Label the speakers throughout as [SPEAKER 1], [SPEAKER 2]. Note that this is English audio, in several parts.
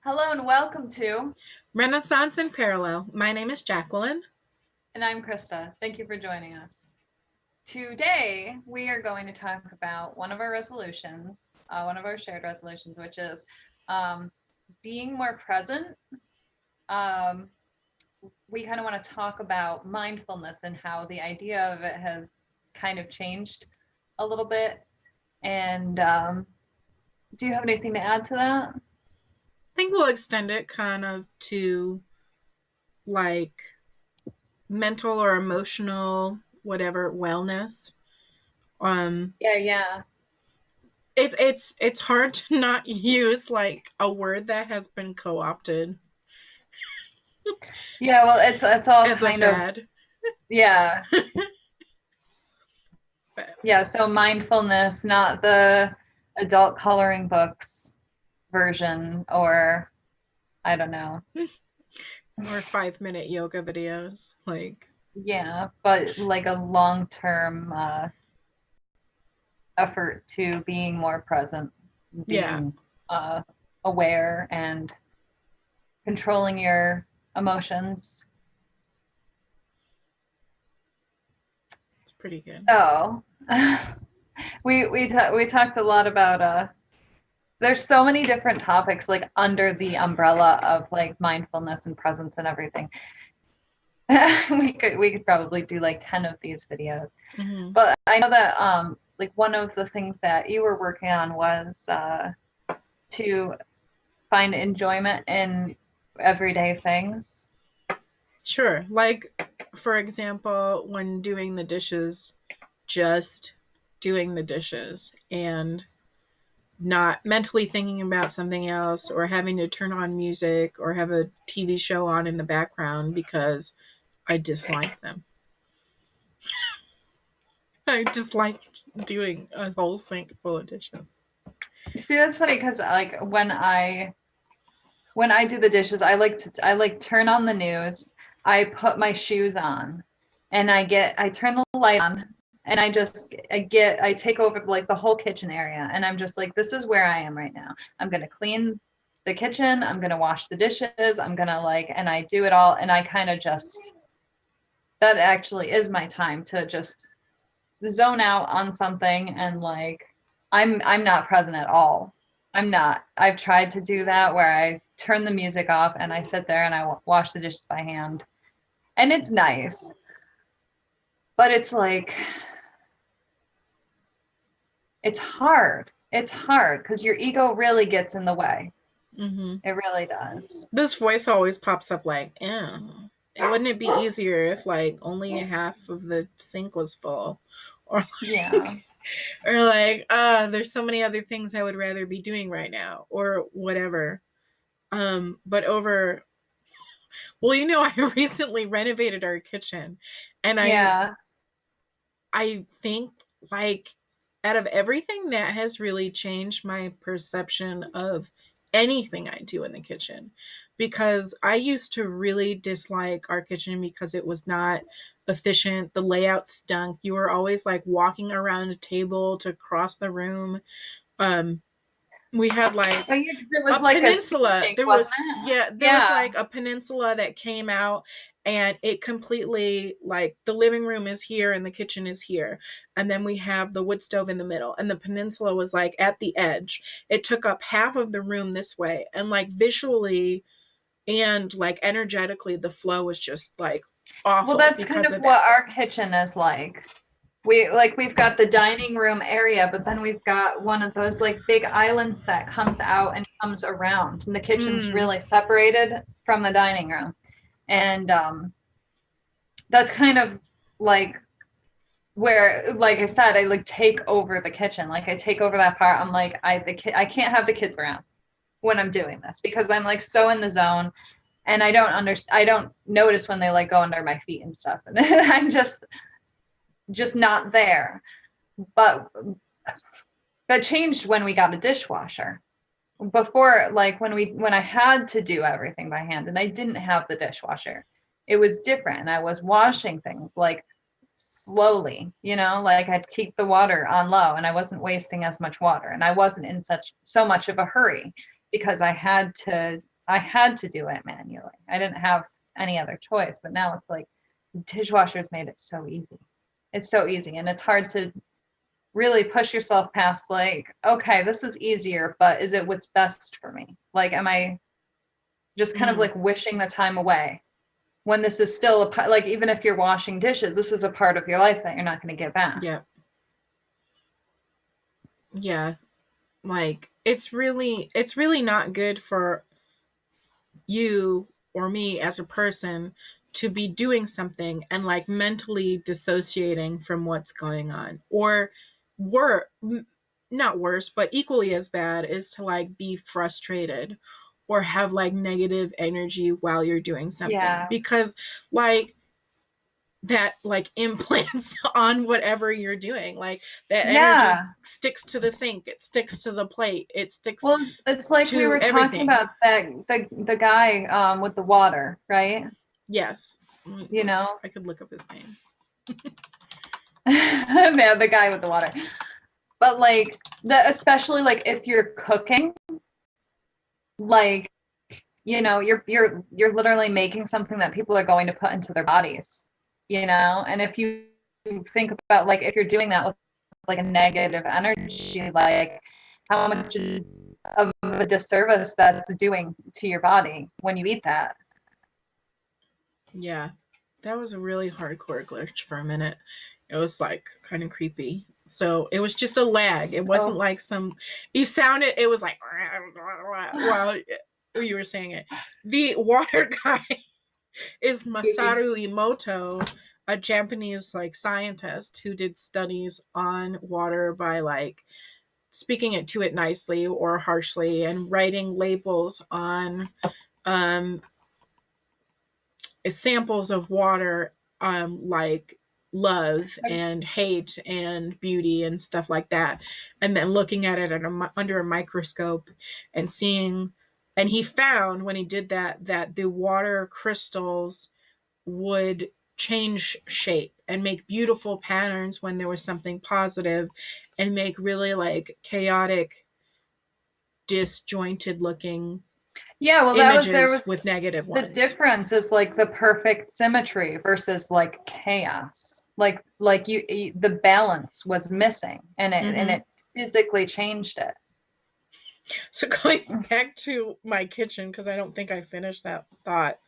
[SPEAKER 1] Hello and welcome to,
[SPEAKER 2] Renaissance in Parallel. My name is Jacqueline.
[SPEAKER 1] and I'm Krista. Thank you for joining us. Today, we are going to talk about one of our resolutions, one of our shared resolutions, which is being more present. Um, we kind of want to talk about mindfulness and how the idea of it has kind of changed a little bit. And do you have anything to add to that?
[SPEAKER 2] I think we'll extend it kind of to like mental or emotional, whatever, wellness. Um,
[SPEAKER 1] Yeah.
[SPEAKER 2] it's hard to not use like a word that has been co-opted
[SPEAKER 1] Yeah, well, it's all
[SPEAKER 2] as a
[SPEAKER 1] kind of,
[SPEAKER 2] fad.
[SPEAKER 1] yeah.
[SPEAKER 2] But
[SPEAKER 1] Yeah, so mindfulness, not the adult coloring books version, or I don't know.
[SPEAKER 2] or 5-minute yoga videos. Like,
[SPEAKER 1] Yeah, but like a long-term effort to being more present,
[SPEAKER 2] yeah,
[SPEAKER 1] being uh, aware and controlling your emotions.
[SPEAKER 2] it's pretty good.
[SPEAKER 1] So we talked a lot about there's so many different topics like under the umbrella of like mindfulness and presence and everything. we could probably do like 10 of these videos.
[SPEAKER 2] Mm-hmm.
[SPEAKER 1] But I know that like one of the things that you were working on was to find enjoyment in everyday things.
[SPEAKER 2] Sure. Like, for example, when doing the dishes, just doing the dishes and not mentally thinking about something else or having to turn on music or have a TV show on in the background because I dislike them. I dislike doing a whole sink full of dishes.
[SPEAKER 1] See, that's funny because like when I do the dishes, I like turn on the news, I put my shoes on, and I turn the light on, and I take over like the whole kitchen area, and I'm just like, this is where I am right now. I'm gonna clean the kitchen, I'm gonna wash the dishes, I'm gonna like, and I do it all, and I kind of just that actually is my time to just zone out on something and like I'm not present at all. I'm not. I've tried to do that where I turn the music off and I sit there and I wash the dishes by hand. And it's nice. But it's like it's hard. It's hard because your ego really gets in the way.
[SPEAKER 2] Mm-hmm.
[SPEAKER 1] It really does.
[SPEAKER 2] This voice always pops up like, "Oh, wouldn't it be easier if like only half of the sink was full?" Or
[SPEAKER 1] Yeah.
[SPEAKER 2] or like, there's so many other things I would rather be doing right now, or whatever. But over, well, I recently renovated our kitchen, and
[SPEAKER 1] Yeah.
[SPEAKER 2] I think like out of everything that has really changed my perception of anything I do in the kitchen, because I used to really dislike our kitchen because it was not efficient. The layout stunk. You were always like walking around a table to cross the room. Um, we had like
[SPEAKER 1] But yeah, 'cause it was
[SPEAKER 2] a
[SPEAKER 1] like a
[SPEAKER 2] peninsula.
[SPEAKER 1] sink,
[SPEAKER 2] There
[SPEAKER 1] wasn't
[SPEAKER 2] was,
[SPEAKER 1] it?
[SPEAKER 2] yeah, there was
[SPEAKER 1] Yeah.
[SPEAKER 2] like a peninsula that came out, and it completely, like, the living room is here and the kitchen is here, and then we have the wood stove in the middle, and the peninsula was like at the edge. It took up half of the room this way, and like visually and like energetically the flow was just like
[SPEAKER 1] Well,
[SPEAKER 2] awful
[SPEAKER 1] that's kind
[SPEAKER 2] because
[SPEAKER 1] of
[SPEAKER 2] of
[SPEAKER 1] what
[SPEAKER 2] that.
[SPEAKER 1] our kitchen is like. We've got the dining room area, but then we've got one of those like big islands that comes out and comes around, and the kitchen's
[SPEAKER 2] Mm,
[SPEAKER 1] really separated from the dining room. And that's kind of like where, like I said, I like take over the kitchen. Like I take over that part. I'm like, I can't have the kids around when I'm doing this because I'm like so in the zone, and I don't notice when they like go under my feet and stuff, and I'm just not there. But that changed when we got a dishwasher. Before, like when I had to do everything by hand and I didn't have the dishwasher, it was different. And I was washing things like slowly, like I'd keep the water on low and I wasn't wasting as much water and I wasn't in so much of a hurry because I had to I had to do it manually. I didn't have any other choice. But now it's like dishwashers made it so easy. It's so easy, and it's hard to really push yourself past like, okay, this is easier, but is it what's best for me? Like, am I just kind of
[SPEAKER 2] Mm,
[SPEAKER 1] like wishing the time away when this is still a part, like, even if you're washing dishes, this is a part of your life that you're not going to get back.
[SPEAKER 2] yeah. Yeah. Like it's really not good for you or me as a person to be doing something and like mentally dissociating from what's going on, or wor- not worse but equally as bad is to like be frustrated or have like negative energy while you're doing something,
[SPEAKER 1] Yeah.
[SPEAKER 2] because like that like implants on whatever you're doing, like that energy
[SPEAKER 1] Yeah.
[SPEAKER 2] sticks to the sink, it sticks to the plate, it sticks
[SPEAKER 1] Well, it's like we
[SPEAKER 2] to
[SPEAKER 1] were talking
[SPEAKER 2] everything.
[SPEAKER 1] about that the guy with the water, right?
[SPEAKER 2] Yes.
[SPEAKER 1] You know,
[SPEAKER 2] I could look up his name.
[SPEAKER 1] yeah, the guy with the water. But like the especially like if you're cooking, like you're literally making something that people are going to put into their bodies, and if you think about like if you're doing that with like a negative energy, like how much of a disservice that's doing to your body when you eat that.
[SPEAKER 2] Yeah. That was a really hardcore glitch for a minute. It was like kind of creepy. So it was just a lag. It wasn't
[SPEAKER 1] Oh,
[SPEAKER 2] like you sounded, it was like, while you were saying it. The water guy is
[SPEAKER 1] goofy.
[SPEAKER 2] Masaru Emoto, a Japanese like scientist who did studies on water by like speaking it to it nicely or harshly and writing labels on um, samples of water, like love and hate and beauty and stuff like that, and then looking at it under a microscope and seeing, and he found when he did that the water crystals would change shape and make beautiful patterns when there was something positive, and make really like chaotic disjointed looking
[SPEAKER 1] Yeah, well, there
[SPEAKER 2] images
[SPEAKER 1] was
[SPEAKER 2] with negative
[SPEAKER 1] the
[SPEAKER 2] ones.
[SPEAKER 1] difference is like the perfect symmetry versus like chaos. Like the balance was missing, and
[SPEAKER 2] Mm-hmm.
[SPEAKER 1] it physically changed it.
[SPEAKER 2] So going back to my kitchen, because I don't think I finished that thought.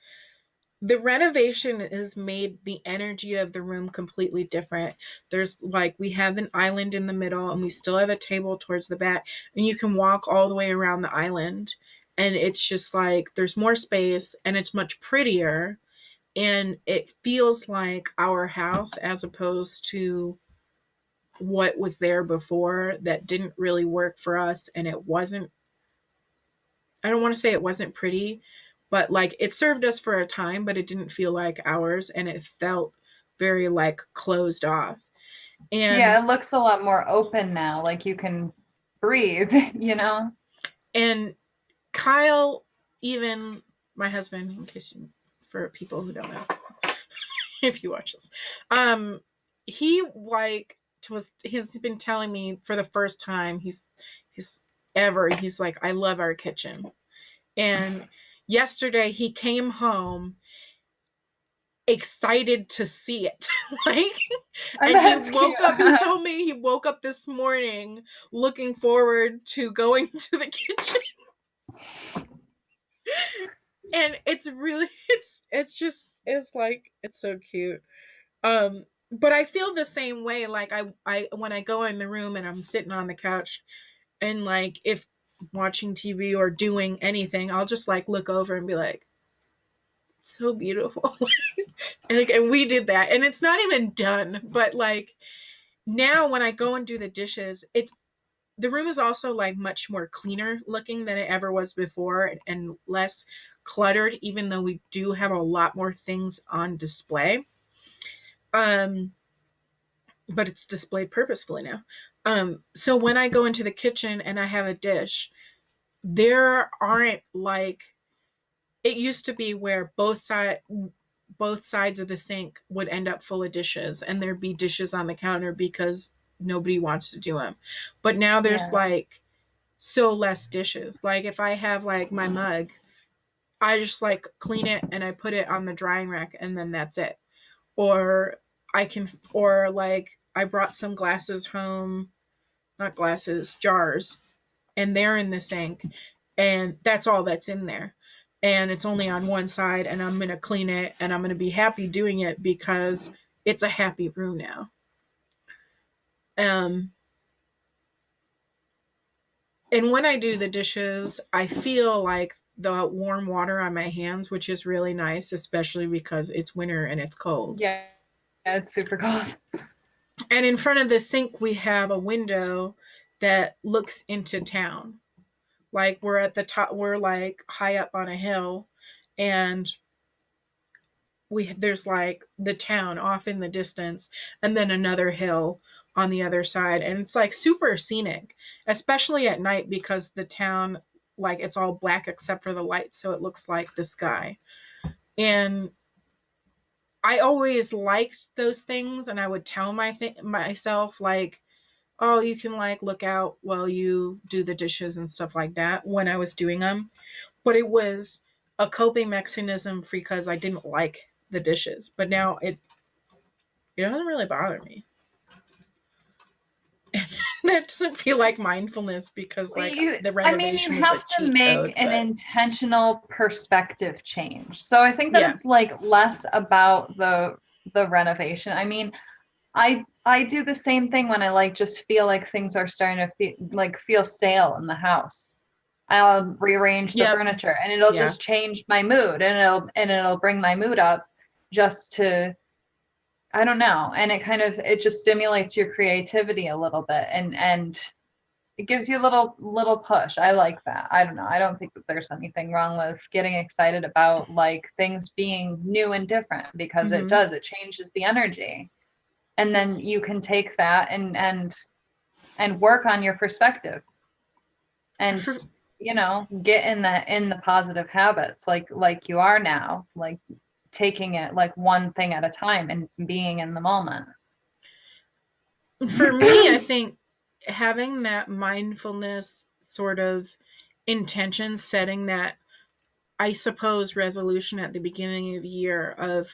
[SPEAKER 2] The renovation has made the energy of the room completely different. There's like we have an island in the middle and we still have a table towards the back, and you can walk all the way around the island, and it's just like there's more space and it's much prettier, and it feels like our house as opposed to what was there before that didn't really work for us. And it wasn't, I don't want to say it wasn't pretty, but like it served us for a time, but it didn't feel like ours, and it felt very like closed off.
[SPEAKER 1] Yeah,
[SPEAKER 2] And
[SPEAKER 1] it looks a lot more open now. Like you can breathe, you know?
[SPEAKER 2] and Kyle, even my husband, in case for people who don't know, if you watch this, um, he like he's been telling me for the first time he's he's like, I love our kitchen. And yesterday he came home excited to see it. Like,
[SPEAKER 1] And
[SPEAKER 2] and
[SPEAKER 1] that's cute.
[SPEAKER 2] he told me he woke up this morning looking forward to going to the kitchen. And it's really it's just it's like it's so cute. But I feel the same way. Like I when I go in the room and I'm sitting on the couch, and like if watching TV or doing anything, I'll just like look over and be like, so beautiful. And we did that, and it's not even done, but like now when I go and do the dishes, it's the room is also like much more cleaner looking than it ever was before, and less cluttered, even though we do have a lot more things on display. um but it's displayed purposefully now. So when I go into the kitchen and I have a dish, there aren't like it used to be where both sides of the sink would end up full of dishes, and there'd be dishes on the counter because nobody wants to do them. But now there's
[SPEAKER 1] Yeah.
[SPEAKER 2] like so less dishes. Like if I have like my mug, I just like clean it and I put it on the drying rack and then that's it. Or or like I brought some glasses home, not glasses, jars, and they're in the sink and that's all that's in there. And it's only on one side and I'm going to clean it and I'm going to be happy doing it because it's a happy room now. Um, and when I do the dishes, I feel like the warm water on my hands, which is really nice, especially because it's winter and it's cold.
[SPEAKER 1] Yeah, it's super cold.
[SPEAKER 2] And in front of the sink, we have a window that looks into town. Like we're at the top, we're like high up on a hill, and there's like the town off in the distance, and then another hill on the other side, and it's like super scenic, especially at night because the town, like it's all black except for the lights, so it looks like the sky. And I always liked those things, and I would tell myself like, oh, you can like look out while you do the dishes and stuff like that when I was doing them. But it was a coping mechanism because I didn't like the dishes. But now it doesn't really bother me. That doesn't feel like mindfulness because like the
[SPEAKER 1] I mean, you
[SPEAKER 2] renovation is a
[SPEAKER 1] have to
[SPEAKER 2] cheat
[SPEAKER 1] make
[SPEAKER 2] code.
[SPEAKER 1] an
[SPEAKER 2] But
[SPEAKER 1] intentional perspective change. So I think that
[SPEAKER 2] yeah,
[SPEAKER 1] it's like less about the renovation. I mean, I do the same thing when I like just feel like things are starting to feel stale in the house. I'll rearrange the
[SPEAKER 2] yep,
[SPEAKER 1] furniture and it'll
[SPEAKER 2] yeah.
[SPEAKER 1] just change my mood and it'll bring my mood up just to, I don't know. And it just stimulates your creativity a little bit and it gives you a little push. I like that. I don't know. I don't think that there's anything wrong with getting excited about like things being new and different because
[SPEAKER 2] Mm-hmm.
[SPEAKER 1] it changes the energy. And then you can take that and work on your perspective and
[SPEAKER 2] For
[SPEAKER 1] get in the positive habits like you are now, like taking it like one thing at a time and being in the moment.
[SPEAKER 2] for me, I think having that mindfulness sort of intention setting, that I suppose resolution at the beginning of the year of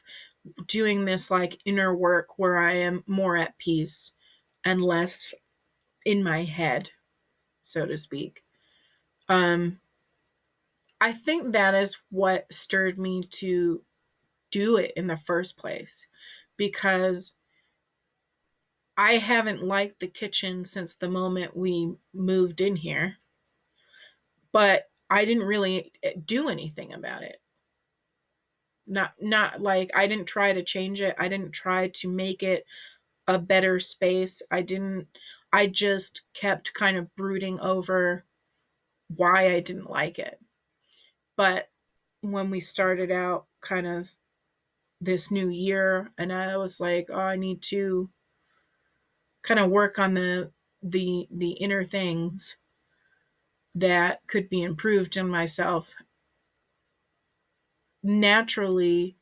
[SPEAKER 2] doing this like inner work where I am more at peace and less in my head, so to speak. Um, I think that is what stirred me to do it in the first place because I haven't liked the kitchen since the moment we moved in here, but I didn't really do anything about it. Not like I didn't try to change it. I didn't try to make it a better space. I just kept kind of brooding over why I didn't like it. But when we started out kind of this new year and I was like, oh, I need to kind of work on the inner things that could be improved in myself. Naturally,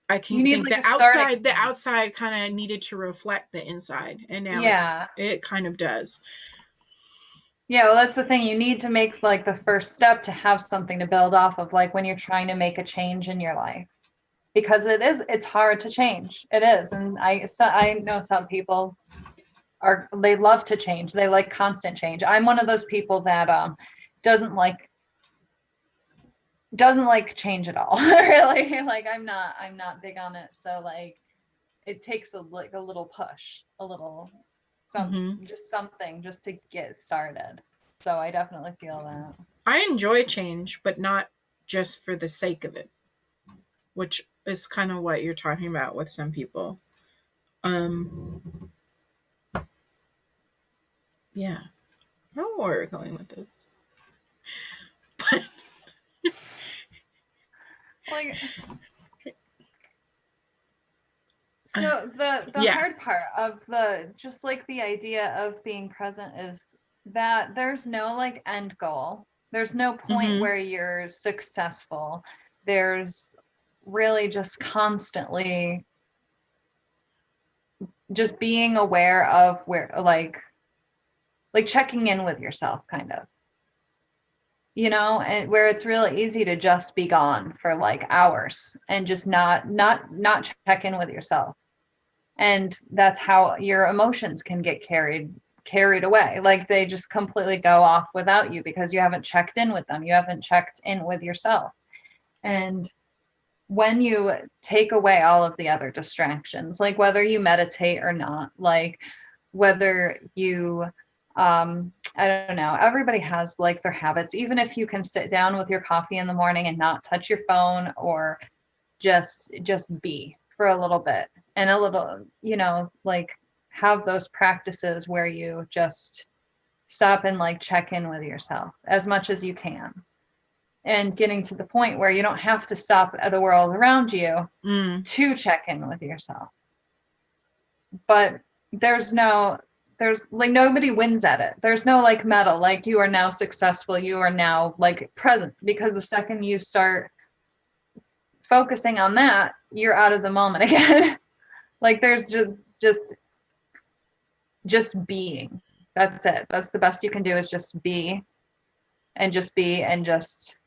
[SPEAKER 2] I
[SPEAKER 1] You
[SPEAKER 2] can
[SPEAKER 1] need
[SPEAKER 2] think
[SPEAKER 1] like a starting
[SPEAKER 2] the
[SPEAKER 1] point.
[SPEAKER 2] outside kind of needed to reflect the inside, and now
[SPEAKER 1] Yeah.
[SPEAKER 2] it kind of does.
[SPEAKER 1] Yeah, well, that's the thing. You need to make like the first step to have something to build off of, like when you're trying to make a change in your life, because it's hard to change. It is. And I know some people they love to change. They like constant change. I'm one of those people that doesn't like change at all. Really. Like I'm not big on it. So like it takes a little push, a little
[SPEAKER 2] Mm-hmm.
[SPEAKER 1] just something just to get started. So I definitely feel that.
[SPEAKER 2] I enjoy change, but not just for the sake of it, which is kind of what you're talking about with some people. Um, yeah, I don't know where we're going with this. But
[SPEAKER 1] Like, so the
[SPEAKER 2] yeah.
[SPEAKER 1] hard part of the just like the idea of being present is that there's no like end goal. There's no point
[SPEAKER 2] Mm-hmm.
[SPEAKER 1] where you're successful. There's really just constantly just being aware of where like checking in with yourself kind of. and where it's really easy to just be gone for like hours and just not check in with yourself. And that's how your emotions can get carried away. Like they just completely go off without you because you haven't checked in with them. You haven't checked in with yourself. And when you take away all of the other distractions, like whether you meditate or not, like whether you I don't know, everybody has like their habits. Even if you can sit down with your coffee in the morning and not touch your phone, or just be for a little bit, and a little, like have those practices where you just stop and like check in with yourself as much as you can, and getting to the point where you don't have to stop at the world around you to check in with yourself. But there's like nobody wins at it. There's no like medal, like you are now successful, you are now like present, because the second you start focusing on that, you're out of the moment again. Like there's just being. That's it. That's the best you can do, is just be, and just be, and just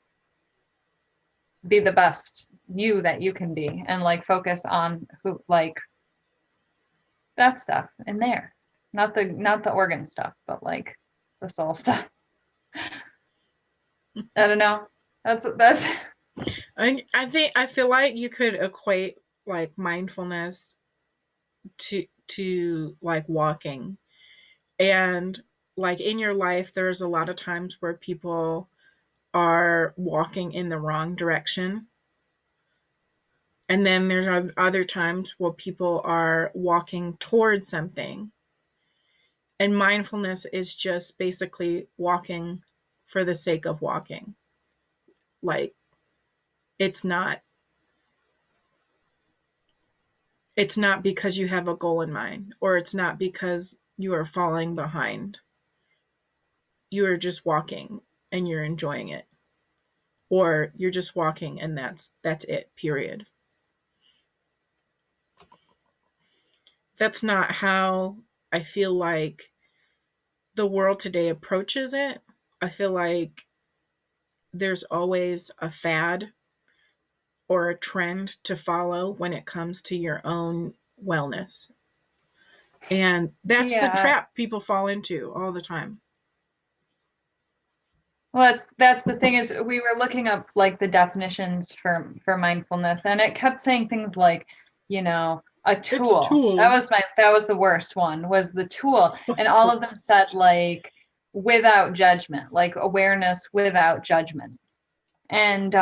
[SPEAKER 1] be the best you that you can be, and like focus on who, like that stuff in there. Not the organ stuff, but like the soul stuff. I don't know. That's
[SPEAKER 2] I feel like you could equate like mindfulness to like walking. And like in your life there's a lot of times where people are walking in the wrong direction. And then there's other times where people are walking towards something. And mindfulness is just basically walking for the sake of walking. Like it's not because you have a goal in mind, or it's not because you are falling behind. You are just walking and you're enjoying it. Or you're just walking and that's it, period. That's not how I feel like the world today approaches it. I feel like there's always a fad or a trend to follow when it comes to your own wellness. And that's the
[SPEAKER 1] yeah.
[SPEAKER 2] trap people fall into all the time.
[SPEAKER 1] Well, that's the thing, is we were looking up like the definitions for mindfulness, and it kept saying things like, a tool.
[SPEAKER 2] It's a tool.
[SPEAKER 1] That was the worst one, was the tool. And
[SPEAKER 2] That's
[SPEAKER 1] all
[SPEAKER 2] the
[SPEAKER 1] of them
[SPEAKER 2] worst.
[SPEAKER 1] said like without judgment, like awareness without judgment. And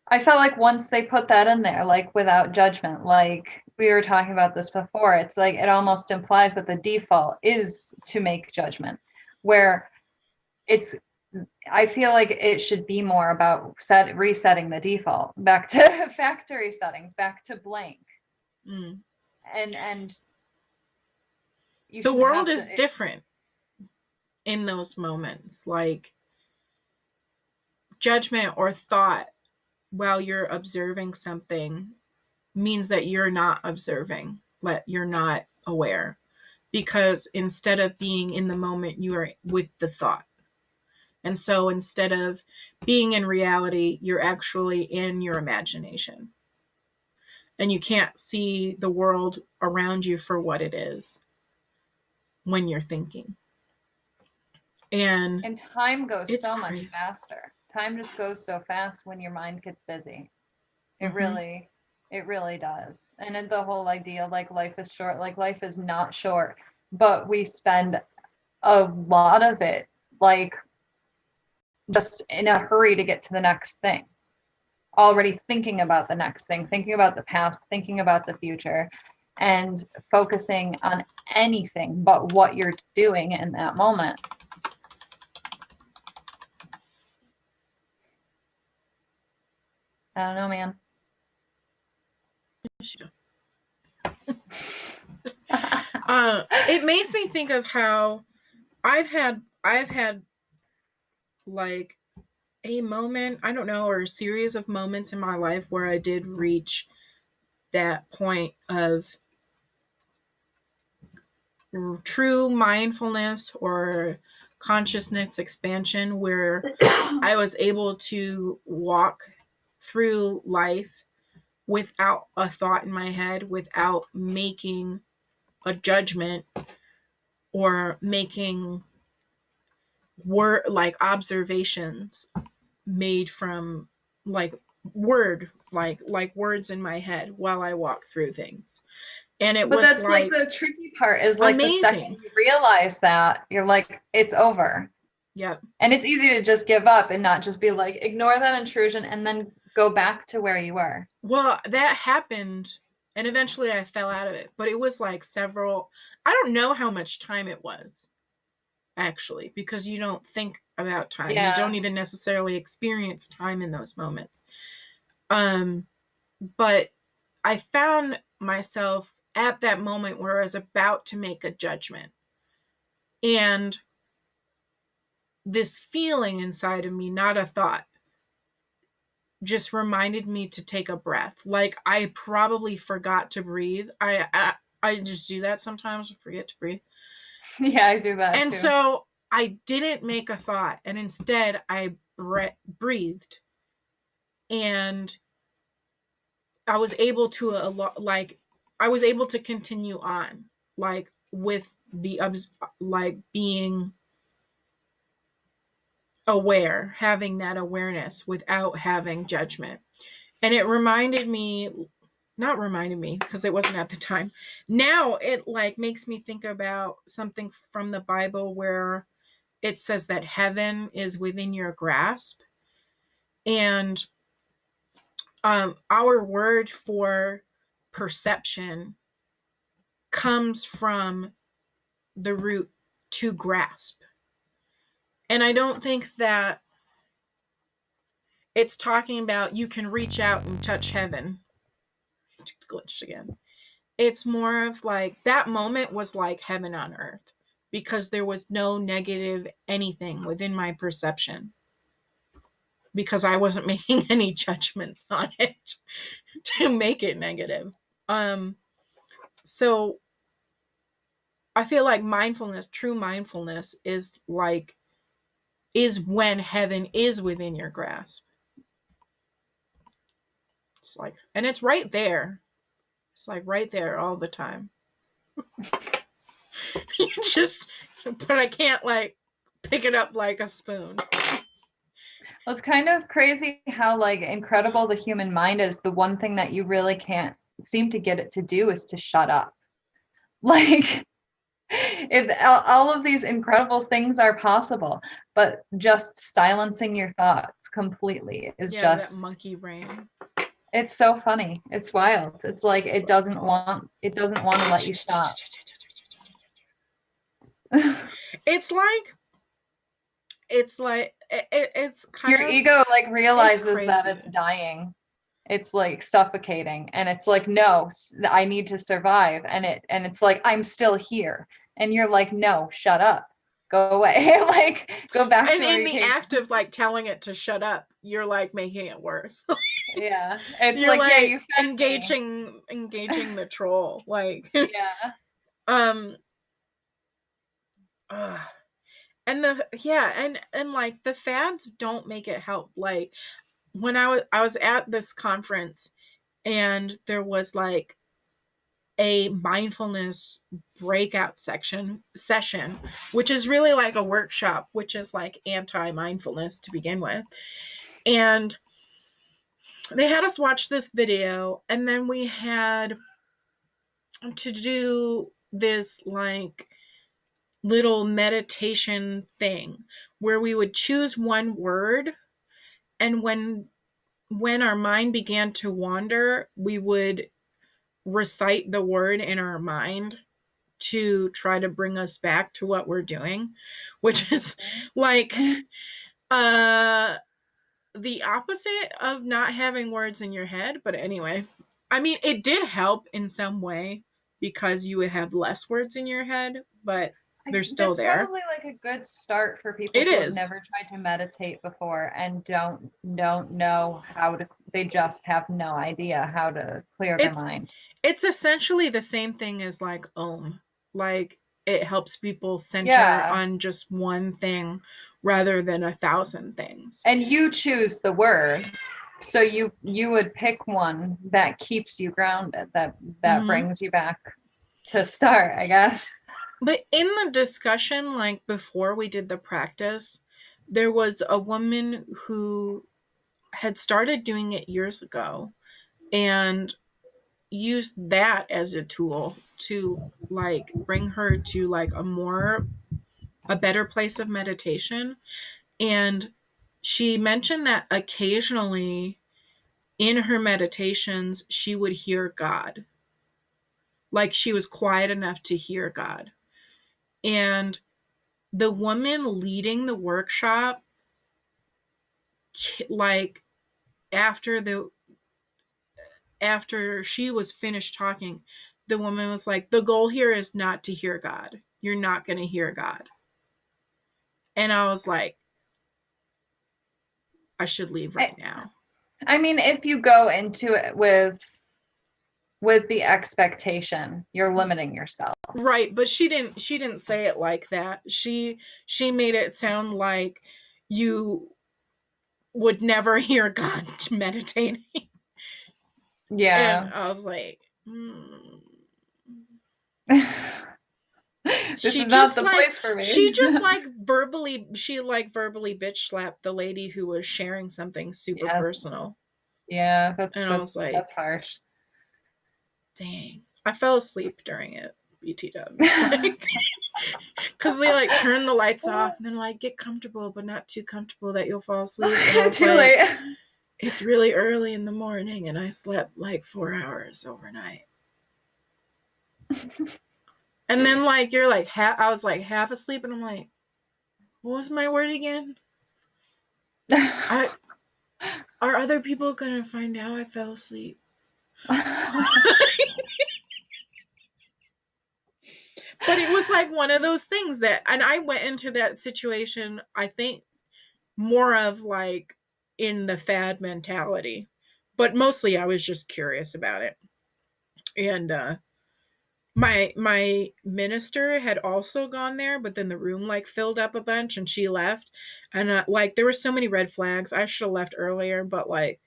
[SPEAKER 1] I felt like once they put that in there, like without judgment, like we were talking about this before, it's like it almost implies that the default is to make judgment, where it's I feel like it should be more about resetting the default back to factory settings, back to blank. And you
[SPEAKER 2] The
[SPEAKER 1] shouldn't
[SPEAKER 2] world
[SPEAKER 1] have
[SPEAKER 2] is
[SPEAKER 1] to.
[SPEAKER 2] different in those moments. Like judgment or thought while you're observing something means that you're not observing, that you're not aware. Because instead of being in the moment, you are with the thought. And so instead of being in reality, you're actually in your imagination. And you can't see the world around you for what it is when you're thinking. And
[SPEAKER 1] Time goes
[SPEAKER 2] it's
[SPEAKER 1] so much
[SPEAKER 2] crazy.
[SPEAKER 1] faster. Time just goes so fast when your mind gets busy. It
[SPEAKER 2] Mm-hmm.
[SPEAKER 1] really does. And then the whole idea, like life is short, like life is not short, but we spend a lot of it like just in a hurry to get to the next thing, already thinking about the next thing, thinking about the past, thinking about the future, and focusing on anything but what you're doing in that moment. I don't know, man.
[SPEAKER 2] It makes me think of how I've had like a moment, I don't know, or a series of moments in my life where I did reach that point of true mindfulness or consciousness expansion where I was able to walk through life without a thought in my head, without making a judgment or making word like observations made from like words in my head while I walk through things. And it
[SPEAKER 1] But
[SPEAKER 2] was
[SPEAKER 1] that's like
[SPEAKER 2] like
[SPEAKER 1] the tricky part is like the second
[SPEAKER 2] amazing.
[SPEAKER 1] you realize that, you're like, it's over.
[SPEAKER 2] Yep.
[SPEAKER 1] And it's easy to just give up and not just be like, ignore that intrusion and then go back to where you were.
[SPEAKER 2] Well, that happened and eventually I fell out of it, but it was like I don't know how much time it was actually, because you don't think about time. You
[SPEAKER 1] Yeah.
[SPEAKER 2] don't even necessarily experience time in those moments. But I found myself at that moment where I was about to make a judgment. And this feeling inside of me, not a thought, just reminded me to take a breath. Like I probably forgot to breathe. I just do that sometimes, I forget to breathe.
[SPEAKER 1] Yeah, I do that
[SPEAKER 2] And
[SPEAKER 1] too.
[SPEAKER 2] so I didn't make a thought, and instead I breathed, and I was able to I was able to continue on like with the like being aware, having that awareness without having judgment. And it reminded me, not reminded me because it wasn't at the time. Now it like makes me think about something from the Bible where it says that heaven is within your grasp. And our word for perception comes from the root to grasp. And I don't think that it's talking about you can reach out and touch heaven. Glitched again. It's more of like that moment was like heaven on earth because there was no negative anything within my perception because I wasn't making any judgments on it to make it negative. So I feel like mindfulness, true mindfulness is when heaven is within your grasp. It's like, and it's right there. It's like right there all the time. Just, but I can't like pick it up like a spoon.
[SPEAKER 1] Well, it's kind of crazy how like incredible the human mind is. The one thing that you really can't seem to get it to do is to shut up. Like all of these incredible things are possible, but just silencing your thoughts completely is
[SPEAKER 2] Yeah, that
[SPEAKER 1] just,
[SPEAKER 2] monkey brain.
[SPEAKER 1] it's so funny. It's wild. It's like it doesn't want to let you stop.
[SPEAKER 2] It's like it's kind
[SPEAKER 1] Your
[SPEAKER 2] of
[SPEAKER 1] ego like
[SPEAKER 2] it's
[SPEAKER 1] realizes that
[SPEAKER 2] crazy.
[SPEAKER 1] it's dying. It's like suffocating and it's like, no, I need to survive. And it's like, I'm still here. And you're like, no, shut up. Go away. Like go back
[SPEAKER 2] And
[SPEAKER 1] to where
[SPEAKER 2] in
[SPEAKER 1] you
[SPEAKER 2] the
[SPEAKER 1] came
[SPEAKER 2] act
[SPEAKER 1] from.
[SPEAKER 2] of like telling it to shut up, you're like making it worse.
[SPEAKER 1] Yeah. It's
[SPEAKER 2] You're
[SPEAKER 1] like, yeah,
[SPEAKER 2] like
[SPEAKER 1] you fed me.
[SPEAKER 2] engaging the troll. Like
[SPEAKER 1] Yeah.
[SPEAKER 2] um uh, and the yeah, and like the fads don't make it help. Like when I was at this conference and there was like a mindfulness breakout session, which is really like a workshop, which is like anti-mindfulness to begin with. And they had us watch this video, and then we had to do this like little meditation thing where we would choose one word, and when our mind began to wander, we would recite the word in our mind to try to bring us back to what we're doing, which is like uh the opposite of not having words in your head. But anyway, I mean, it did help in some way because you would have less words in your head, but they're still
[SPEAKER 1] That's
[SPEAKER 2] there.
[SPEAKER 1] probably like a good start for people
[SPEAKER 2] It
[SPEAKER 1] who have
[SPEAKER 2] is.
[SPEAKER 1] never tried to meditate before and don't know how to, they just have no idea how to clear their
[SPEAKER 2] It's
[SPEAKER 1] mind.
[SPEAKER 2] it's essentially the same thing as like Om. Like it helps people center
[SPEAKER 1] Yeah.
[SPEAKER 2] on just one thing rather than 1,000 things.
[SPEAKER 1] And you choose the word. So you would pick one that keeps you grounded, that brings you back to start, I guess.
[SPEAKER 2] But in the discussion, like before we did the practice, there was a woman who had started doing it years ago and used that as a tool to like bring her to like a better place of meditation. And she mentioned that occasionally in her meditations she would hear God, like she was quiet enough to hear God. And the woman leading the workshop, like after she was finished talking, the woman was like, the goal here is not to hear God. You're not going to hear God. And I was like, I should leave right now.
[SPEAKER 1] I mean, if you go into it with the expectation, you're limiting yourself.
[SPEAKER 2] Right, but she didn't say it like that. She made it sound like you would never hear God meditating.
[SPEAKER 1] Yeah.
[SPEAKER 2] And I was like,
[SPEAKER 1] This is not the place for me.
[SPEAKER 2] She just verbally bitch slapped the lady who was sharing something super personal.
[SPEAKER 1] Yeah,
[SPEAKER 2] I was like,
[SPEAKER 1] that's harsh.
[SPEAKER 2] Dang. I fell asleep during it, BTW. Because they like turn the lights off and then like get comfortable, but not too comfortable that you'll fall asleep. And I was
[SPEAKER 1] too
[SPEAKER 2] like,
[SPEAKER 1] late.
[SPEAKER 2] It's really early in the morning and I slept like 4 hours overnight. And then like you're like I was like half asleep and I'm like, what was my word again? Are other people gonna find out I fell asleep? But it was like one of those things that, and I went into that situation, I think, more of like in the fad mentality, but mostly I was just curious about it. And my minister had also gone there, but then the room like filled up a bunch and she left. And like there were so many red flags. I should have left earlier, but like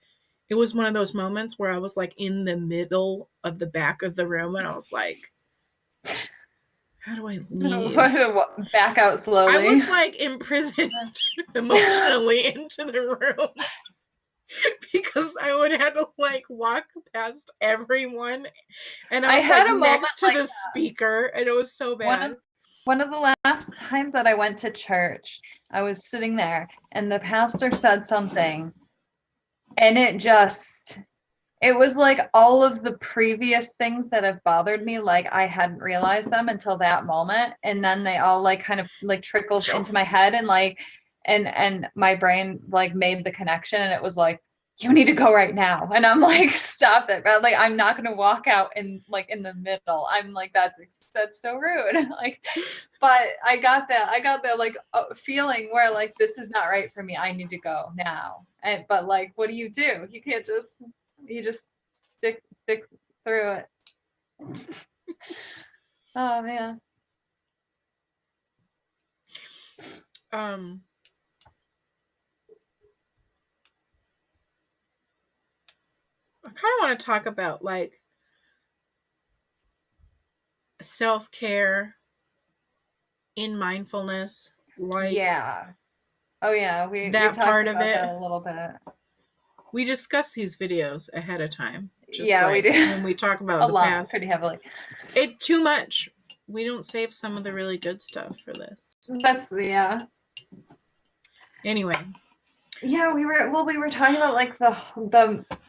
[SPEAKER 2] it was one of those moments where I was like in the middle of the back of the room and I was like, how do I leave?
[SPEAKER 1] Back out slowly.
[SPEAKER 2] I was like imprisoned emotionally into the room because I would have to like walk past everyone, and I was had like next to the speaker, and it was so bad.
[SPEAKER 1] One of the last times that I went to church, I was sitting there, and the pastor said something, and it was like all of the previous things that have bothered me, like I hadn't realized them until that moment. And then they all like kind of like trickled into my head and like, and my brain like made the connection and it was like, you need to go right now. And I'm like, stop it. But like, I'm not going to walk out in like in the middle. I'm like, that's so rude. Like, but I got that like feeling where like, this is not right for me. I need to go now. But like, what do? You can't just, you just stick through it. Oh man.
[SPEAKER 2] I kind of want to talk about like self-care in mindfulness, like
[SPEAKER 1] oh yeah, we talked part about that a little bit.
[SPEAKER 2] We discuss these videos ahead of time.
[SPEAKER 1] Just we do
[SPEAKER 2] when we talk about the past
[SPEAKER 1] pretty heavily.
[SPEAKER 2] It too much. We don't save some of the really good stuff for this.
[SPEAKER 1] That's
[SPEAKER 2] Anyway.
[SPEAKER 1] Yeah, we were talking about like the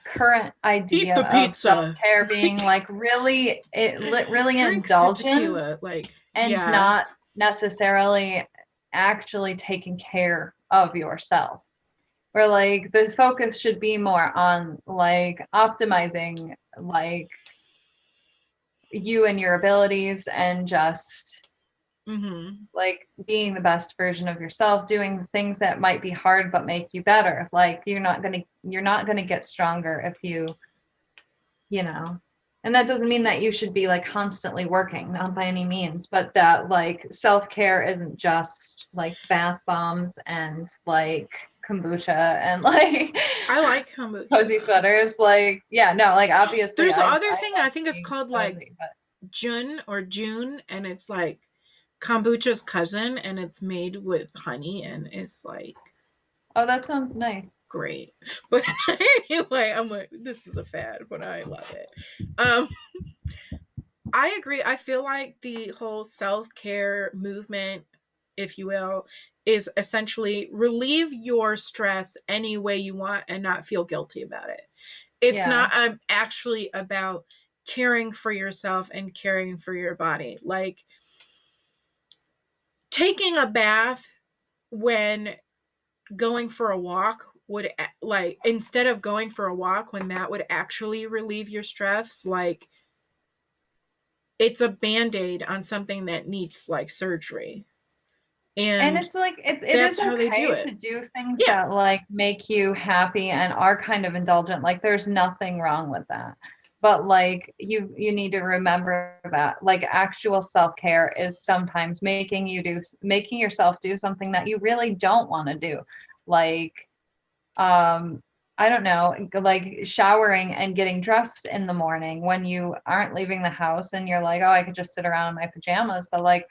[SPEAKER 1] current idea of self-care being like really indulgent,
[SPEAKER 2] like,
[SPEAKER 1] and not necessarily actually taking care of yourself. Where like the focus should be more on like optimizing like you and your abilities and just like being the best version of yourself, doing things that might be hard but make you better. Like you're not gonna get stronger if you know, And that doesn't mean that you should be like constantly working, not by any means, but that like self-care isn't just like bath bombs and like kombucha and like
[SPEAKER 2] I like kombucha.
[SPEAKER 1] cozy sweaters. Like, yeah, no, like obviously
[SPEAKER 2] There's the
[SPEAKER 1] I
[SPEAKER 2] other thing, I
[SPEAKER 1] love
[SPEAKER 2] think it's
[SPEAKER 1] being
[SPEAKER 2] called like
[SPEAKER 1] cozy, but
[SPEAKER 2] June, and it's like kombucha's cousin, and it's made with honey, and it's like
[SPEAKER 1] oh, that sounds nice.
[SPEAKER 2] great. But anyway, I'm like, this is a fad, but I love it. Um, I agree. I feel like the whole self care movement, if you will, is essentially relieve your stress any way you want and not feel guilty about it. It's
[SPEAKER 1] Yeah.
[SPEAKER 2] not actually about caring for yourself and caring for your body. Like taking a bath when going for a walk would, like, instead of going for a walk when that would actually relieve your stress, like it's a band-aid on something that needs like surgery.
[SPEAKER 1] And
[SPEAKER 2] And
[SPEAKER 1] it's like it
[SPEAKER 2] that's
[SPEAKER 1] is
[SPEAKER 2] how they do
[SPEAKER 1] okay
[SPEAKER 2] it.
[SPEAKER 1] to do things
[SPEAKER 2] Yeah.
[SPEAKER 1] that like make you happy and are kind of indulgent. Like there's nothing wrong with that. But like you need to remember that like actual self-care is sometimes making yourself do something that you really don't want to do. Like I don't know, like showering and getting dressed in the morning when you aren't leaving the house and you're like, oh, I could just sit around in my pajamas, but like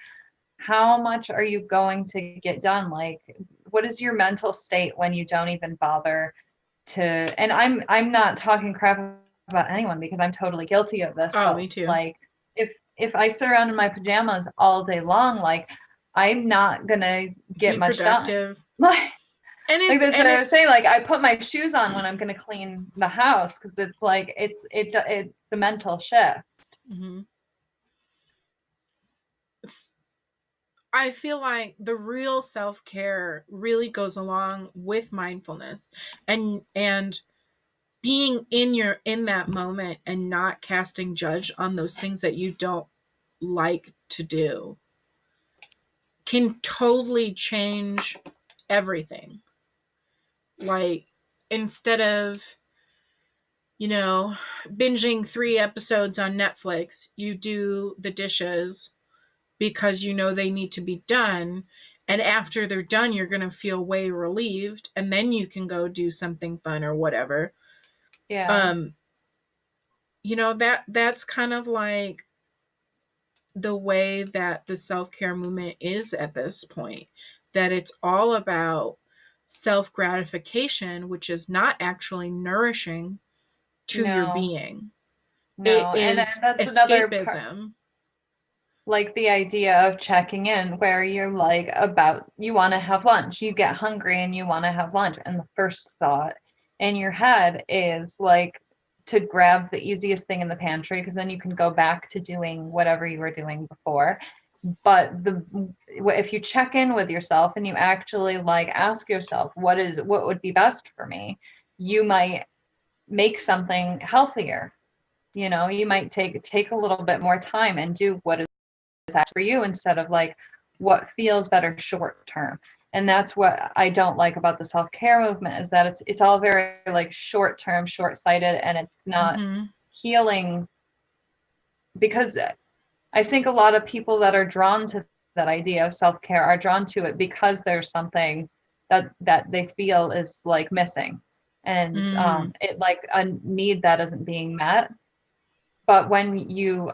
[SPEAKER 1] how much are you going to get done? Like, what is your mental state when you don't even bother to, and I'm not talking crap about anyone because I'm totally guilty of this,
[SPEAKER 2] Oh,
[SPEAKER 1] but
[SPEAKER 2] me too.
[SPEAKER 1] like if I sit around in my pajamas all day long, like I'm not gonna get
[SPEAKER 2] Be
[SPEAKER 1] much done.
[SPEAKER 2] productive.
[SPEAKER 1] Like
[SPEAKER 2] And
[SPEAKER 1] like
[SPEAKER 2] it's
[SPEAKER 1] that's what
[SPEAKER 2] and
[SPEAKER 1] I was
[SPEAKER 2] it's
[SPEAKER 1] saying. Like I put my shoes on when I'm gonna clean the house because it's like it's a mental shift.
[SPEAKER 2] mhm. It's I feel like the real self-care really goes along with mindfulness and being in that moment and not casting judge on those things that you don't like to do can totally change everything. Like instead of, you know, binging 3 episodes on Netflix, you do the dishes because you know they need to be done, and after they're done you're going to feel way relieved, and then you can go do something fun or whatever.
[SPEAKER 1] Yeah.
[SPEAKER 2] um that's kind of like the way that the self-care movement is at this point, that it's all about self-gratification, which is not actually nourishing to your
[SPEAKER 1] No,
[SPEAKER 2] being. It
[SPEAKER 1] no. And
[SPEAKER 2] is
[SPEAKER 1] that's another part,
[SPEAKER 2] escapism.
[SPEAKER 1] like the idea of checking in where you're like about you want to have lunch, you get hungry and you want to have lunch, and the first thought in your head is like to grab the easiest thing in the pantry because then you can go back to doing whatever you were doing before. But the if you check in with yourself and you actually like ask yourself what would be best for me, you might make something healthier. You know, you might take a little bit more time and do what is for you instead of like what feels better short term. And that's what I don't like about the self-care movement is that it's all very like short term, short-sighted, and it's not
[SPEAKER 2] Mm-hmm.
[SPEAKER 1] healing because I think a lot of people that are drawn to that idea of self-care are drawn to it because there's something that they feel is like missing, and
[SPEAKER 2] Mm.
[SPEAKER 1] it like a need that isn't being met. But when you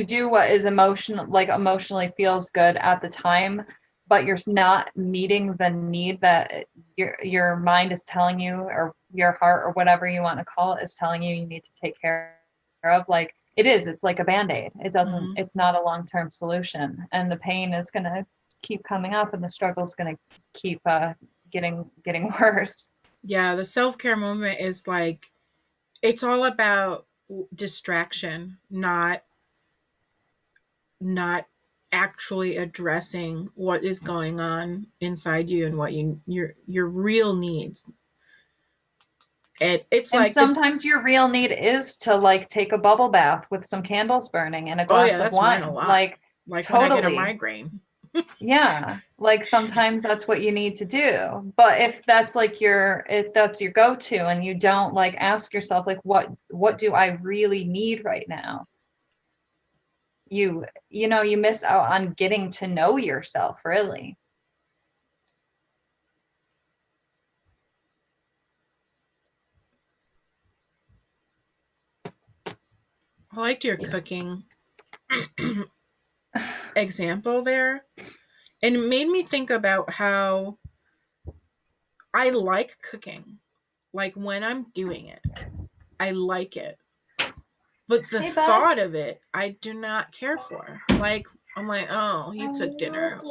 [SPEAKER 1] do what is emotionally feels good at the time, but you're not meeting the need that your mind is telling you, or your heart, or whatever you want to call it, is telling you need to take care of, like it's like a band-aid.
[SPEAKER 2] Mm-hmm.
[SPEAKER 1] It's not a long-term solution, and the pain is going to keep coming up and the struggle is going to keep getting worse.
[SPEAKER 2] Yeah, the self-care movement is like, it's all about distraction, not actually addressing what is going on inside you and what your real needs. It's
[SPEAKER 1] And
[SPEAKER 2] like the
[SPEAKER 1] sometimes your real need is to like take a bubble bath with some candles burning and a
[SPEAKER 2] oh yeah,
[SPEAKER 1] glass of
[SPEAKER 2] that's mine a
[SPEAKER 1] wine.
[SPEAKER 2] lot.
[SPEAKER 1] Like
[SPEAKER 2] Like when I get a
[SPEAKER 1] totally.
[SPEAKER 2] migraine.
[SPEAKER 1] Yeah, like sometimes that's what you need to do. But if that's like if that's your go-to and you don't like ask yourself like what do I really need right now? You miss out on getting to know yourself, really.
[SPEAKER 2] I liked your cooking example there. And it made me think about how I like cooking. Like when I'm doing it, I like it. But the
[SPEAKER 1] Hey, bud.
[SPEAKER 2] thought of it, I do not care for. Like, I'm like, oh, you cook dinner.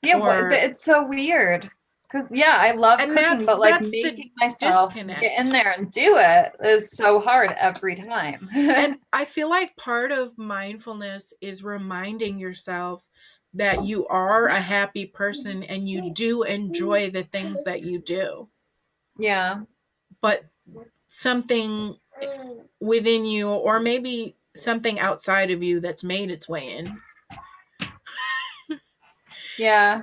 [SPEAKER 1] Yeah, but
[SPEAKER 2] Or,
[SPEAKER 1] it's so weird. Because yeah, I love
[SPEAKER 2] and
[SPEAKER 1] cooking, but like
[SPEAKER 2] that's the
[SPEAKER 1] making myself get in
[SPEAKER 2] disconnect.
[SPEAKER 1] there and do it is so hard every time.
[SPEAKER 2] And I feel like part of mindfulness is reminding yourself that you are a happy person and you do enjoy the things that you do.
[SPEAKER 1] Yeah.
[SPEAKER 2] But something within you, or maybe something outside of you that's made its way in,
[SPEAKER 1] Yeah.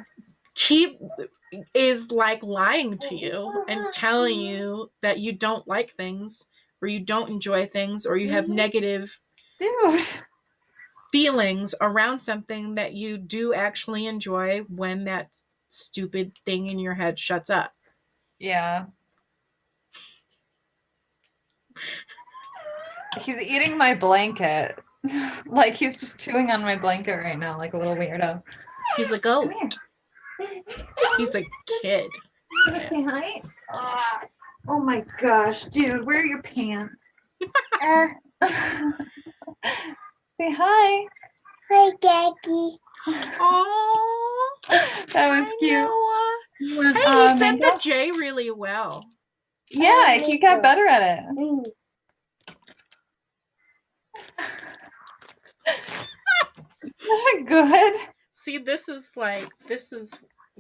[SPEAKER 2] is like lying to you and telling you that you don't like things, or you don't enjoy things, or you have negative
[SPEAKER 1] Dude.
[SPEAKER 2] feelings around something that you do actually enjoy when that stupid thing in your head shuts up.
[SPEAKER 1] Yeah. He's eating my blanket. Like he's just chewing on my blanket right now, like a little weirdo.
[SPEAKER 2] He's a
[SPEAKER 1] Come
[SPEAKER 2] goat.
[SPEAKER 1] here.
[SPEAKER 2] He's a kid.
[SPEAKER 1] Yeah. Say hi. Oh my gosh, dude, where are your pants? Say hi.
[SPEAKER 3] Hi, Daddy.
[SPEAKER 2] Oh,
[SPEAKER 1] That was cute. You want
[SPEAKER 2] hey, he said
[SPEAKER 1] mango?
[SPEAKER 2] the J really well.
[SPEAKER 1] Yeah, he got better at it. Good.
[SPEAKER 2] See, this is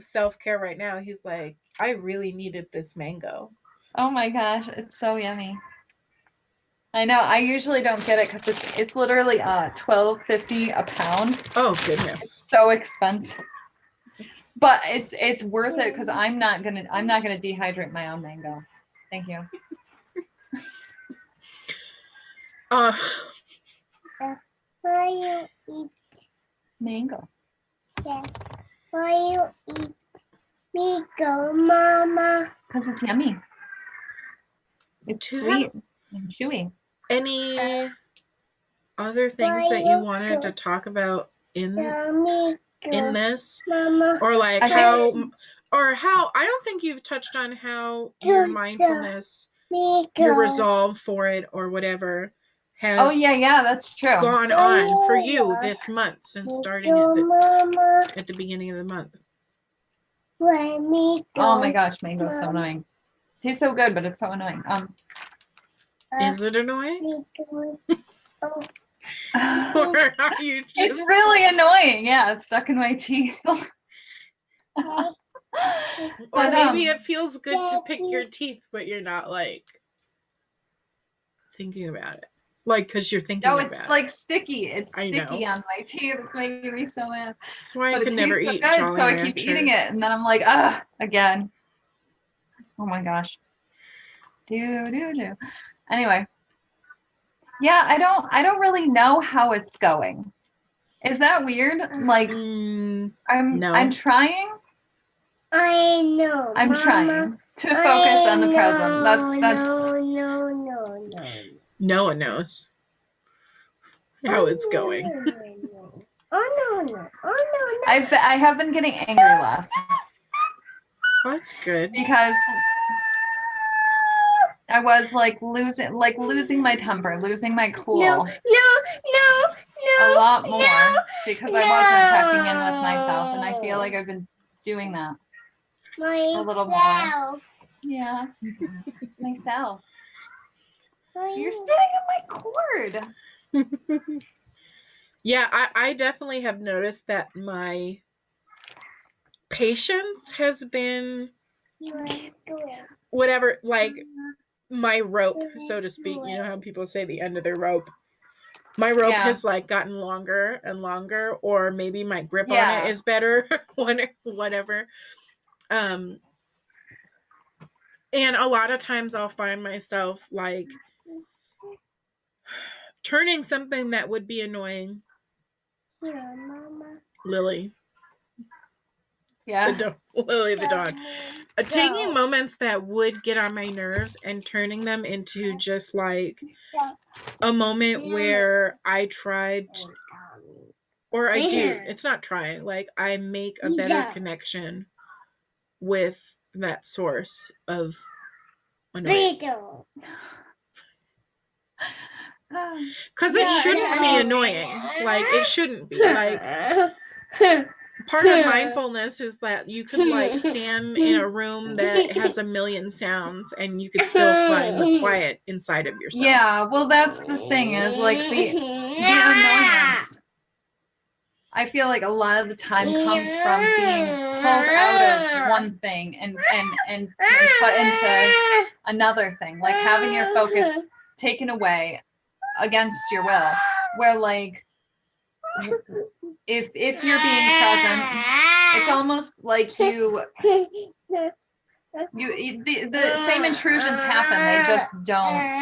[SPEAKER 2] self-care right now. He's like, I really needed this mango.
[SPEAKER 1] Oh my gosh, it's so yummy. I know. I usually don't get it because it's literally $12.50 a pound.
[SPEAKER 2] Oh goodness.
[SPEAKER 1] So expensive. But it's worth it because I'm not gonna dehydrate my own mango. Thank you.
[SPEAKER 3] Why you eat
[SPEAKER 1] Mango.
[SPEAKER 3] that? Why you eat mango, Mama?
[SPEAKER 1] Because it's yummy. It's sweet and chewy.
[SPEAKER 2] Any other things that you wanted to talk about in this,
[SPEAKER 3] Mama.
[SPEAKER 2] or like
[SPEAKER 1] I
[SPEAKER 2] how I don't think you've touched on how your mindfulness, your resolve for it, or whatever has
[SPEAKER 1] Oh yeah, that's true.
[SPEAKER 2] gone on for you this month since starting at the beginning of the month.
[SPEAKER 1] Oh my gosh, mango's so annoying. Tastes so good, but it's so annoying.
[SPEAKER 2] Is it annoying?
[SPEAKER 3] Oh.
[SPEAKER 2] Or are you just...
[SPEAKER 1] It's really annoying. Yeah, it's stuck in my teeth.
[SPEAKER 2] Or maybe it feels good to pick your teeth, but you're not like thinking about it. Like, because you're thinking about it.
[SPEAKER 1] No, it's like sticky. It's
[SPEAKER 2] I
[SPEAKER 1] sticky
[SPEAKER 2] know.
[SPEAKER 1] on my teeth. It's making me so mad.
[SPEAKER 2] That's why
[SPEAKER 1] But
[SPEAKER 2] I could
[SPEAKER 1] it
[SPEAKER 2] never
[SPEAKER 1] tastes so
[SPEAKER 2] eat
[SPEAKER 1] good,
[SPEAKER 2] Jolly
[SPEAKER 1] so I
[SPEAKER 2] Ranchers.
[SPEAKER 1] keep eating it, and then I'm like, again. Oh my gosh. Do. Anyway. Yeah, I don't really know how it's going. Is that weird? Like
[SPEAKER 2] No.
[SPEAKER 1] I'm trying.
[SPEAKER 3] I know.
[SPEAKER 1] I'm
[SPEAKER 3] Mama,
[SPEAKER 1] trying to focus on the present. That's
[SPEAKER 3] No.
[SPEAKER 2] No one knows how it's going.
[SPEAKER 3] Oh no.
[SPEAKER 1] I have been getting angry less.
[SPEAKER 2] That's good.
[SPEAKER 1] Because I was like losing my temper, losing my cool.
[SPEAKER 3] No.
[SPEAKER 1] A lot more because I wasn't checking in with myself, and I feel like I've been doing that a little more. Yeah, myself. You're sitting on my cord.
[SPEAKER 2] Yeah, I definitely have noticed that my patience has been whatever, like my rope, so to speak. You know how people say the end of their rope My rope
[SPEAKER 1] Yeah.
[SPEAKER 2] has like gotten longer and longer, or maybe my grip on
[SPEAKER 1] Yeah.
[SPEAKER 2] it is better, whatever. And a lot of times I'll find myself like turning something that would be annoying.
[SPEAKER 3] Here, Mama.
[SPEAKER 2] Lily,
[SPEAKER 1] Yeah.
[SPEAKER 2] Lily the dog. Taking
[SPEAKER 3] Go.
[SPEAKER 2] moments that would get on my nerves and turning them into just like a moment where I tried, or I do. It's not trying. Like I make a better connection with that source of annoyance. Because it shouldn't be annoying. Like it shouldn't be. Like part of mindfulness is that you could like stand in a room that has a million sounds and you could still find the quiet inside of yourself.
[SPEAKER 1] Yeah, well, that's the thing is like the annoyance. I feel like a lot of the time comes from being pulled out of one thing and put into another thing, like having your focus taken away against your will, where like if you're being present, it's almost like the same intrusions happen, they just don't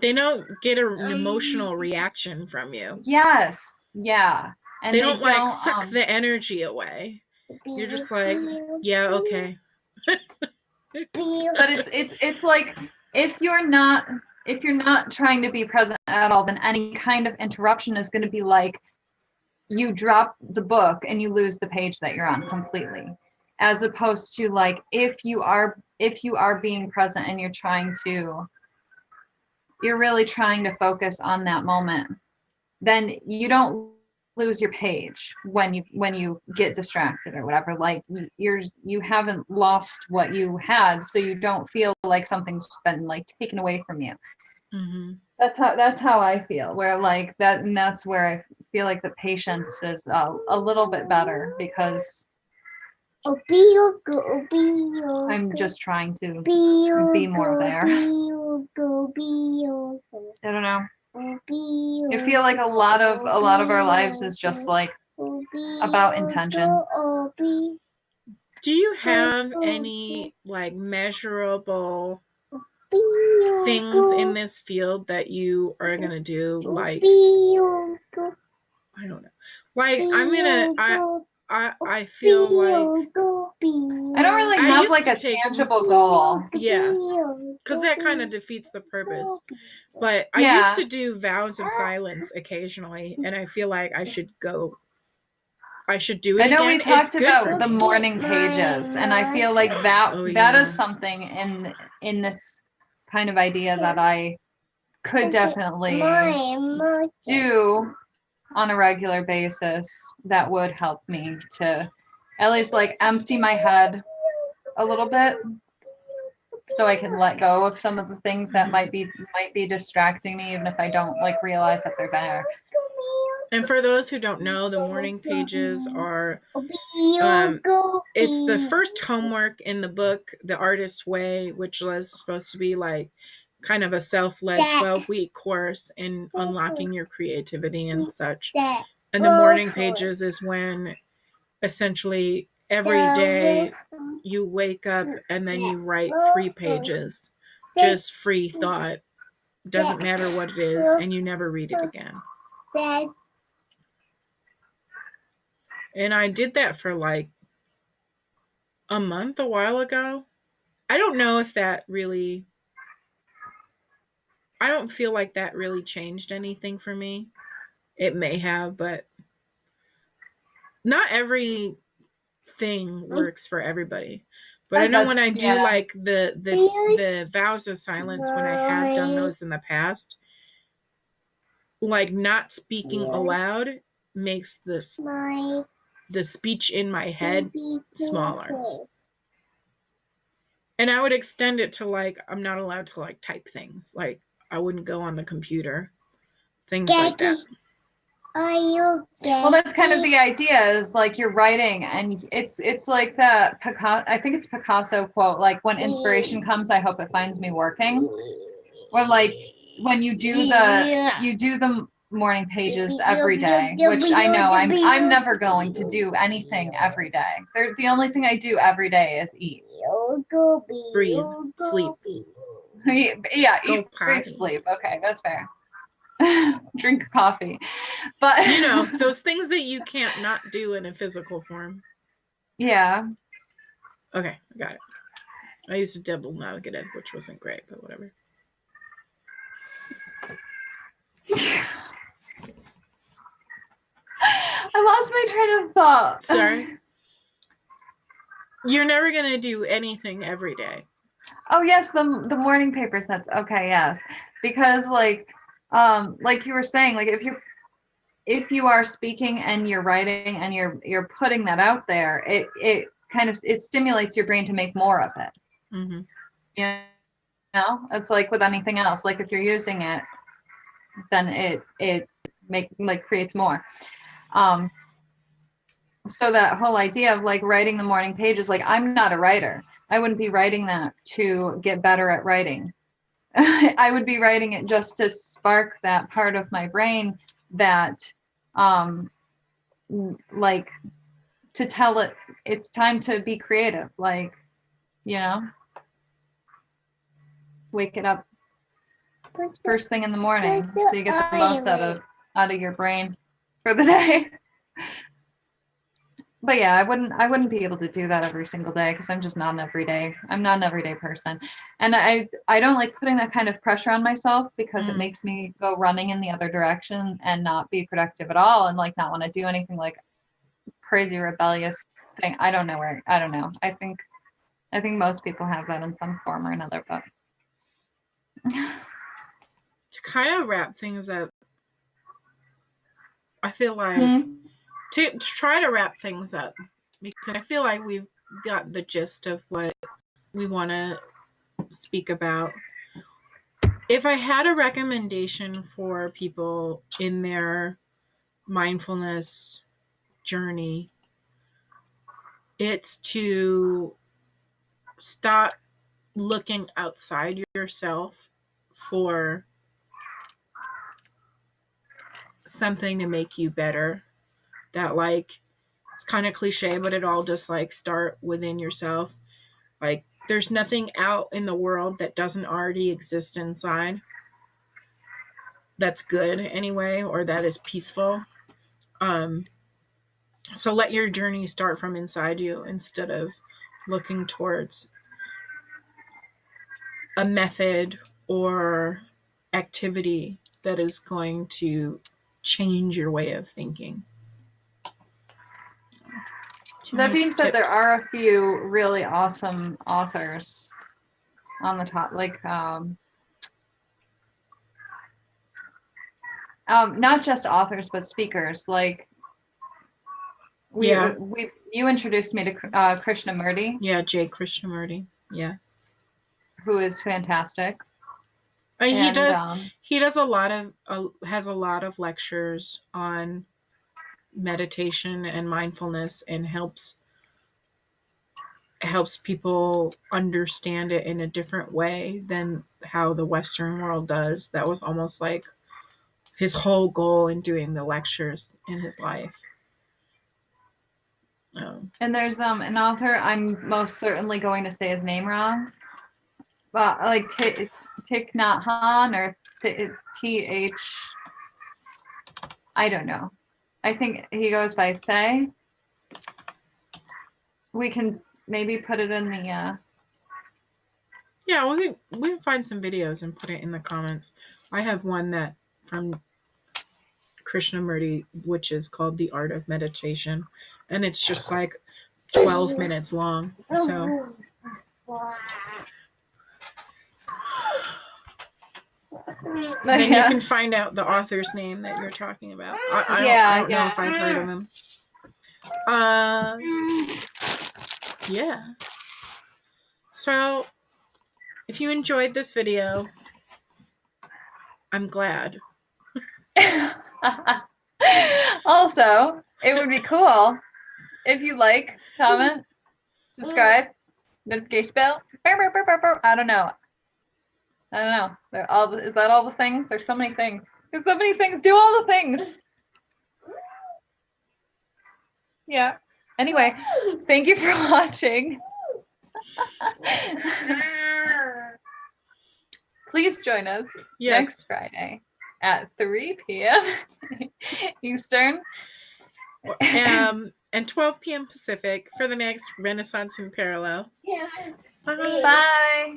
[SPEAKER 2] they don't get an emotional reaction from you.
[SPEAKER 1] Yes, yeah. And
[SPEAKER 2] they don't like suck the energy away. You're just like, yeah, okay.
[SPEAKER 1] But it's like if you're not trying to be present at all, then any kind of interruption is going to be like you drop the book and you lose the page that you're on completely, as opposed to like if you are being present and you're really trying to focus on that moment, then you don't lose your page when you get distracted or whatever. Like you haven't lost what you had, so you don't feel like something's been like taken away from you.
[SPEAKER 2] Mm-hmm.
[SPEAKER 1] That's how I feel, where like that, and that's where I feel like the patience is a little bit better, because I'm just trying to be more there. I don't know. I feel like a lot of our lives is just like about intention.
[SPEAKER 2] Do you have any like measurable things in this field that you are gonna do? Like, I don't know. Like I feel like
[SPEAKER 1] I don't really have like a tangible goal.
[SPEAKER 2] Yeah, because that kind of defeats the purpose. But I used to do vows of silence occasionally, and I feel like I should do it. I know
[SPEAKER 1] again. We talked about the morning pages, and I feel like that is something in this kind of idea that I could definitely do on a regular basis that would help me to at least like empty my head a little bit, so I can let go of some of the things that might be distracting me, even if I don't like realize that they're there.
[SPEAKER 2] And for those who don't know, the morning pages are it's the first homework in the book, The Artist's Way, which was supposed to be like kind of a self-led 12-week course in unlocking your creativity and such. And the morning pages is when essentially every day you wake up and then you write 3 pages, just free thought, doesn't matter what it is, and you never read it again. And I did that for like a month a while ago. I don't know if that really, I don't feel like that really changed anything for me. It may have, but not every thing works for everybody. But I know when I do like the vows of silence, when I have done those in the past, like not speaking aloud makes the speech in my head smaller. And I would extend it to like, I'm not allowed to like type things. Like I wouldn't go on the computer. Things like that.
[SPEAKER 1] Well, that's kind of the idea, is like you're writing, and it's like the I think it's Picasso quote, like when inspiration comes, I hope it finds me working. Or like when you do the morning pages every day, which I know I'm never going to do anything every day. The only thing I do every day is eat.
[SPEAKER 2] Breathe, sleep.
[SPEAKER 1] Yeah,
[SPEAKER 2] Go
[SPEAKER 1] eat,
[SPEAKER 2] potty.
[SPEAKER 1] breathe, sleep. Okay, that's fair. Drink coffee. But
[SPEAKER 2] you know, those things that you can't not do in a physical form.
[SPEAKER 1] Yeah.
[SPEAKER 2] Okay, I got it. I used a double negative, which wasn't great, but whatever.
[SPEAKER 1] I lost my train of thought.
[SPEAKER 2] Sorry. You're never going to do anything every day.
[SPEAKER 1] Oh yes, the morning papers. That's okay. Yes, because like you were saying, like if you are speaking and you're writing and you're putting that out there, it kind of it stimulates your brain to make more of it.
[SPEAKER 2] Mm-hmm.
[SPEAKER 1] You know, it's like with anything else. Like if you're using it, then it creates more. So that whole idea of like writing the morning pages, like I'm not a writer. I wouldn't be writing that to get better at writing. I would be writing it just to spark that part of my brain that like to tell it it's time to be creative, like, you know, wake it up first thing in the morning so you get the most out of your brain for the day. But yeah, I wouldn't be able to do that every single day because I'm just not an everyday person. And I don't like putting that kind of pressure on myself because it makes me go running in the other direction and not be productive at all and like not want to do anything like crazy rebellious thing. I don't know. I think most people have that in some form or another, but
[SPEAKER 2] to kind of wrap things up, I feel like to try to wrap things up, because I feel like we've got the gist of what we want to speak about. If I had a recommendation for people in their mindfulness journey, it's to stop looking outside yourself for something to make you better. That, like, it's kind of cliche, but it all just like start within yourself. Like, there's nothing out in the world that doesn't already exist inside that's good anyway, or that is peaceful. So let your journey start from inside you instead of looking towards a method or activity that is going to change your way of thinking.
[SPEAKER 1] That being said, there are a few really awesome authors on the top, like not just authors but speakers. Like you introduced me to Krishnamurti.
[SPEAKER 2] Yeah, Jay Krishnamurti. Yeah,
[SPEAKER 1] who is fantastic.
[SPEAKER 2] And he does a lot of has a lot of lectures on meditation and mindfulness and helps people understand it in a different way than how the Western world does. That was almost like his whole goal in doing the lectures in his life.
[SPEAKER 1] And there's an author, I'm most certainly going to say his name wrong, but like Thich Nhat Hanh or TH, I don't know. I think he goes by Thay. We can maybe put it in the
[SPEAKER 2] yeah, we can find some videos and put it in the comments. I have one that from Krishnamurti, which is called The Art of Meditation, and it's just like 12 minutes long. So then you can find out the author's name that you're talking about. I don't know if I've heard of him. Yeah. So if you enjoyed this video, I'm glad.
[SPEAKER 1] Also, it would be cool if you like, comment, subscribe, notification bell. I don't know. I don't know. Is that all the things? There's so many things. There's so many things. Do all the things. Yeah. Anyway, thank you for watching. Please join us next Friday at 3 p.m. Eastern.
[SPEAKER 2] And 12 p.m. Pacific for the next Renaissance in Parallel.
[SPEAKER 3] Yeah.
[SPEAKER 2] Bye.
[SPEAKER 1] Bye.